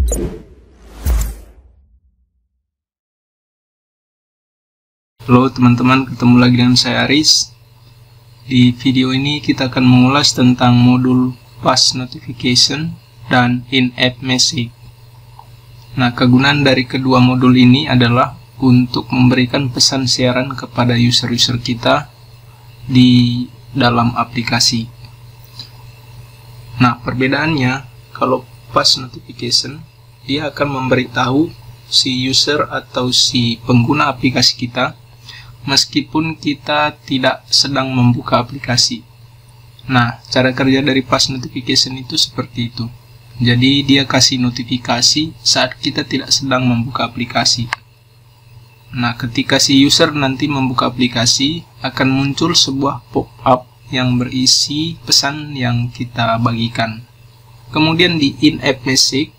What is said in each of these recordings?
Halo teman-teman, ketemu lagi dengan saya Aris. Di video ini kita akan mengulas tentang modul Push Notification dan In-App Message. Nah, kegunaan dari kedua modul ini adalah untuk memberikan pesan siaran kepada user-user kita di dalam aplikasi. Nah, perbedaannya, kalau Push Notification, dia akan memberitahu si user atau si pengguna aplikasi kita meskipun kita tidak sedang membuka aplikasi. Nah, cara kerja dari Push Notification itu seperti itu. Jadi, dia kasih notifikasi saat kita tidak sedang membuka aplikasi. Nah, ketika si user nanti membuka aplikasi, akan muncul sebuah pop-up yang berisi pesan yang kita bagikan. Kemudian di In-App Message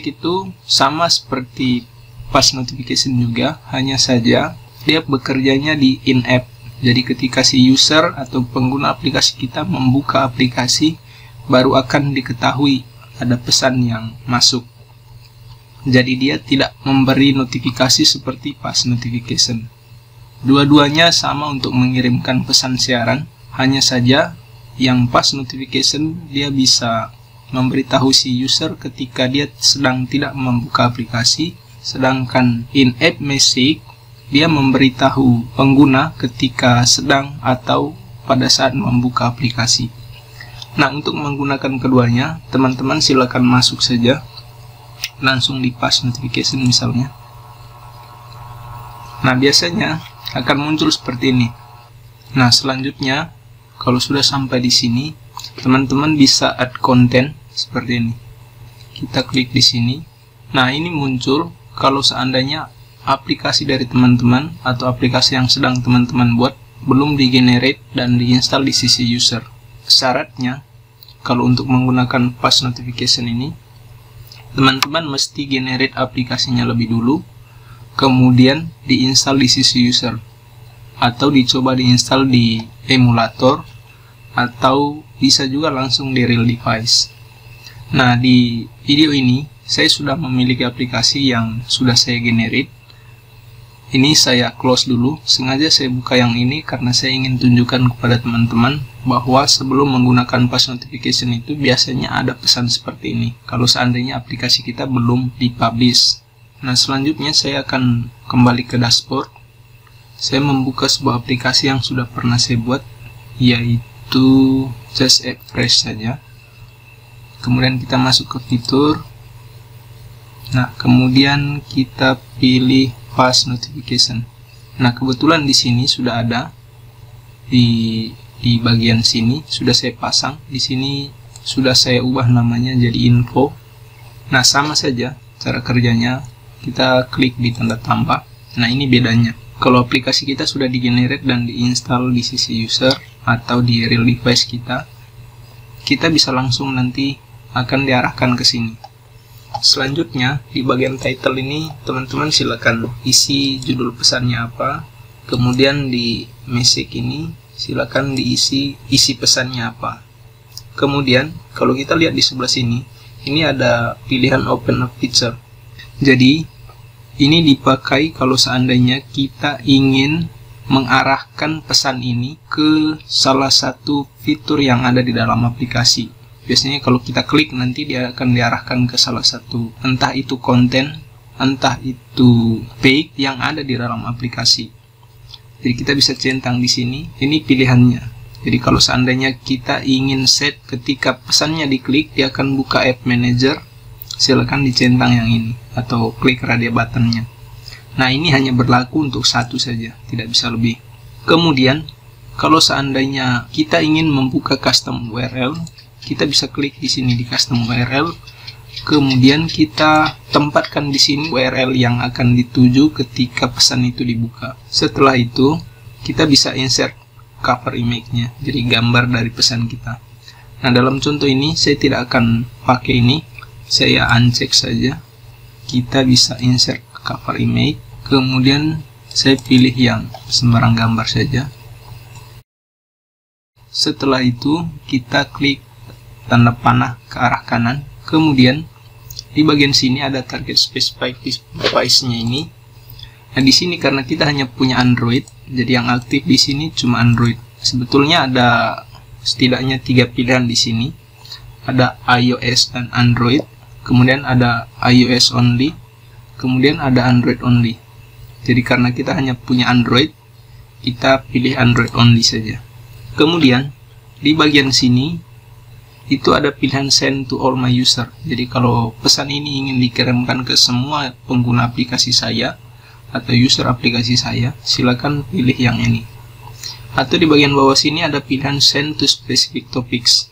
itu sama seperti Push Notification juga, hanya saja dia bekerjanya di in-app. Jadi ketika si user atau pengguna aplikasi kita membuka aplikasi, baru akan diketahui ada pesan yang masuk. Jadi dia tidak memberi notifikasi seperti Push Notification. Dua-duanya sama untuk mengirimkan pesan siaran, hanya saja yang Push Notification dia bisa memberitahu si user ketika dia sedang tidak membuka aplikasi, sedangkan In-App Message dia memberitahu pengguna ketika sedang atau pada saat membuka aplikasi. Nah, untuk menggunakan keduanya, teman-teman silakan masuk saja langsung di Push Notification misalnya. Nah, biasanya akan muncul seperti ini. Nah, selanjutnya kalau sudah sampai di sini, teman-teman bisa add content seperti ini. Kita klik di sini. Nah, ini muncul kalau seandainya aplikasi dari teman-teman atau aplikasi yang sedang teman-teman buat belum di-generate dan diinstal di sisi user. Syaratnya, kalau untuk menggunakan Push Notification ini, teman-teman mesti generate aplikasinya lebih dulu, kemudian diinstal di sisi user, atau dicoba diinstal di emulator, atau bisa juga langsung di real device. Nah, di video ini saya sudah memiliki aplikasi yang sudah saya generate. Ini saya close dulu, sengaja saya buka yang ini karena saya ingin tunjukkan kepada teman-teman bahwa sebelum menggunakan Push Notification itu biasanya ada pesan seperti ini kalau seandainya aplikasi kita belum dipublish. Nah, selanjutnya saya akan kembali ke dashboard. Saya membuka sebuah aplikasi yang sudah pernah saya buat, yaitu Just Express saja. Kemudian kita masuk ke fitur. Nah, kemudian kita pilih Push Notification. Nah, kebetulan di sini sudah ada di bagian sini sudah saya pasang. Di sini sudah saya ubah namanya jadi info. Nah, sama saja cara kerjanya. Kita klik di tanda tambah. Nah, ini bedanya. Kalau aplikasi kita sudah di-generate dan diinstal di sisi user atau di real device kita bisa langsung nanti akan diarahkan ke sini. Selanjutnya, di bagian title ini, teman-teman silakan isi judul pesannya apa. Kemudian di message ini, silakan diisi pesannya apa. Kemudian, kalau kita lihat di sebelah sini, ini ada pilihan Open a Feature. Jadi, ini dipakai kalau seandainya kita ingin mengarahkan pesan ini ke salah satu fitur yang ada di dalam aplikasi. Biasanya kalau kita klik nanti dia akan diarahkan ke salah satu, entah itu konten, entah itu page yang ada di dalam aplikasi. Jadi kita bisa centang di sini, ini pilihannya. Jadi kalau seandainya kita ingin set ketika pesannya diklik, dia akan buka App Manager, silakan dicentang yang ini, atau klik radio buttonnya. Nah, ini hanya berlaku untuk satu saja, tidak bisa lebih. Kemudian, kalau seandainya kita ingin membuka custom URL, kita bisa klik di sini di custom URL, kemudian kita tempatkan di sini URL yang akan dituju ketika pesan itu dibuka. Setelah itu, kita bisa insert cover image-nya, jadi gambar dari pesan kita. Nah, dalam contoh ini saya tidak akan pakai ini, saya uncheck saja. Kita bisa insert cover image, kemudian saya pilih yang sembarang gambar saja. Setelah itu kita klik tanda panah ke arah kanan, kemudian di bagian sini ada target specified device-nya ini. Nah, di sini karena kita hanya punya Android, jadi yang aktif di sini cuma Android. Sebetulnya ada setidaknya 3 pilihan di sini. Ada iOS dan Android, kemudian ada iOS only, kemudian ada Android only. Jadi karena kita hanya punya Android, kita pilih Android only saja. Kemudian di bagian sini itu ada pilihan send to all my user. Jadi kalau pesan ini ingin dikirimkan ke semua pengguna aplikasi saya atau user aplikasi saya, silakan pilih yang ini. Atau di bagian bawah sini ada pilihan send to specific topics.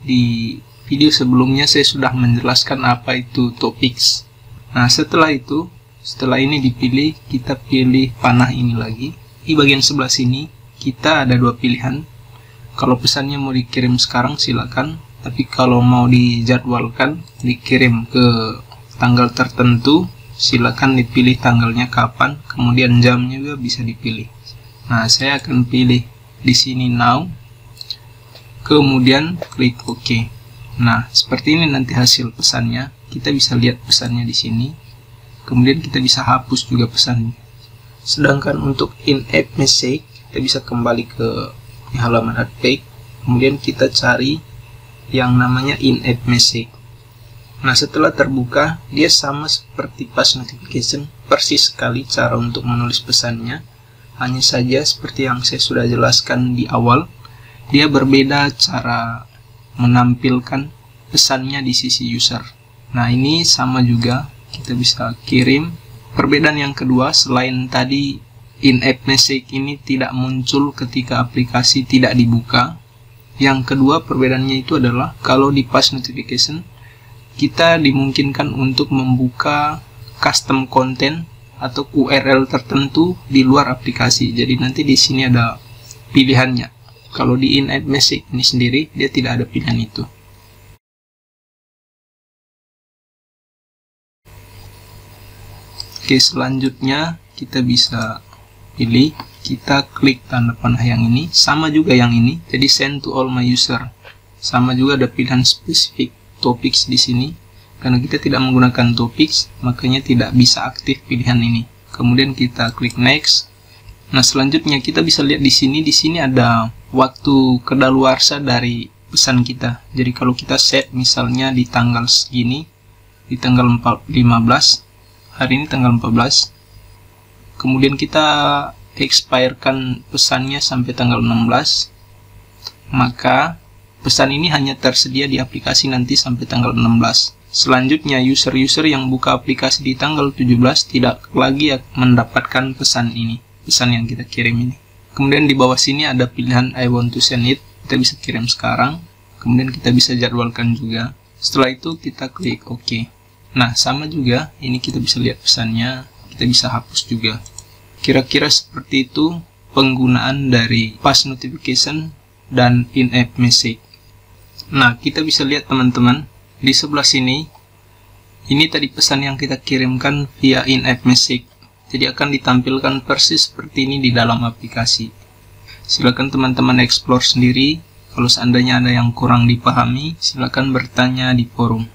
Di video sebelumnya saya sudah menjelaskan apa itu topics. Nah, setelah ini dipilih, kita pilih panah ini lagi. Di bagian sebelah sini kita ada 2 pilihan. Kalau pesannya mau dikirim sekarang silakan, tapi kalau mau dijadwalkan dikirim ke tanggal tertentu, silakan dipilih tanggalnya kapan, kemudian jamnya juga bisa dipilih. Nah, saya akan pilih di sini now, kemudian klik OK. Nah, seperti ini nanti hasil pesannya. Kita bisa lihat pesannya di sini, kemudian kita bisa hapus juga pesannya. Sedangkan untuk in-app message, kita bisa kembali ke halaman add page, kemudian kita cari yang namanya in-app message. Nah, setelah terbuka, dia sama seperti push notification, persis sekali cara untuk menulis pesannya. Hanya saja seperti yang saya sudah jelaskan di awal, dia berbeda cara menampilkan pesannya di sisi user. Nah, ini sama juga, kita bisa kirim. Perbedaan yang kedua, selain tadi in-app message ini tidak muncul ketika aplikasi tidak dibuka. Yang kedua perbedaannya itu adalah kalau di push notification kita dimungkinkan untuk membuka custom content atau URL tertentu di luar aplikasi. Jadi nanti di sini ada pilihannya. Kalau di in-app message ini sendiri dia tidak ada pilihan itu. Oke, selanjutnya kita bisa pilih, kita klik tanda panah yang ini, sama juga yang ini, jadi send to all my user. Sama juga ada pilihan specific topics di sini. Karena kita tidak menggunakan topics, makanya tidak bisa aktif pilihan ini. Kemudian kita klik next. Nah, selanjutnya kita bisa lihat di sini ada waktu kedaluarsa dari pesan kita. Jadi kalau kita set misalnya di tanggal segini, di tanggal 15, hari ini tanggal 14. Kemudian kita expirekan pesannya sampai tanggal 16, maka pesan ini hanya tersedia di aplikasi nanti sampai tanggal 16. Selanjutnya user-user yang buka aplikasi di tanggal 17 tidak lagi mendapatkan pesan ini, pesan yang kita kirim ini. Kemudian di bawah sini ada pilihan I want to send it, kita bisa kirim sekarang, kemudian kita bisa jadwalkan juga. Setelah itu kita klik OK. Nah, sama juga, ini kita bisa lihat pesannya, kita bisa hapus juga. Kira-kira seperti itu penggunaan dari push notification dan in-app message. Nah, kita bisa lihat teman-teman, di sebelah sini, ini tadi pesan yang kita kirimkan via in-app message. Jadi akan ditampilkan persis seperti ini di dalam aplikasi. Silakan teman-teman explore sendiri. Kalau seandainya ada yang kurang dipahami, silakan bertanya di forum.